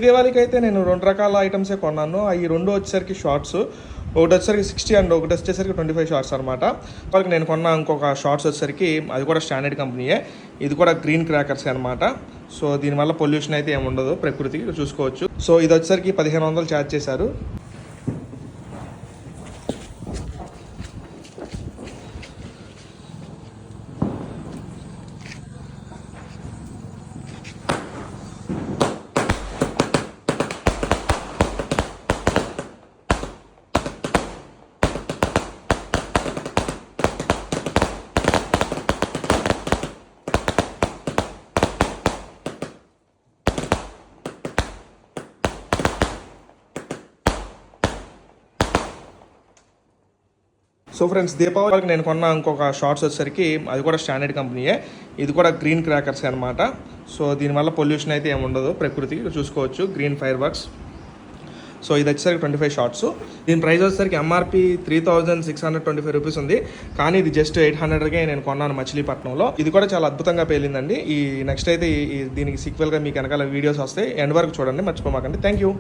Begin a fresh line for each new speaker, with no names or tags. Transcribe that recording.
దీవాళికి అయితే నేను 2 రకాల ఐటమ్సే కొన్నాను. ఈ 2 వచ్చేసరికి షార్ట్స్, ఒకటి వచ్చేసరికి 60 అండ్ ఒకటి వచ్చేసరికి 25 షార్ట్స్ అనమాట. వాళ్ళకి నేను కొన్న ఇంకొక షార్ట్స్ వచ్చేసరికి అది కూడా స్టాండర్డ్ కంపెనీయే, ఇది కూడా గ్రీన్ క్రాకర్స్ అనమాట. సో దీనివల్ల పొల్యూషన్ అయితే ఏమి ఉండదు, ప్రకృతికి చూసుకోవచ్చు. సో ఇది వచ్చేసరికి 1500 ఛార్జ్ చేశారు. సో ఫ్రెండ్స్, దీపావళికి నేను కొన్న ఇంకొక షార్ట్స్ వచ్చేసరికి అది కూడా స్టాండర్డ్ కంపెనీయే, ఇది కూడా గ్రీన్ క్రాకర్స్ అనమాట. సో దీనివల్ల పొల్యూషన్ అయితే ఏమి ఉండదు, ప్రకృతికి చూసుకోవచ్చు. Green fire works. సో ఇది వచ్చేసరికి 25 షార్ట్స్. దీని ప్రైస్ వచ్చేసరికి ఎంఆర్పి 3625 రూపీస్ ఉంది, కానీ ఇది జస్ట్ 800కే నేను కొన్నాను మచిలీపట్నంలో. ఇది కూడా చాలా అద్భుతంగా పేలిందండి. ఈ నెక్స్ట్ అయితే దీనికి సీక్వెల్గా మీకు వెనకాల వీడియోస్ వస్తాయి, ఎండ్ వరకు చూడండి, మర్చిపోమాకండి. Thank you.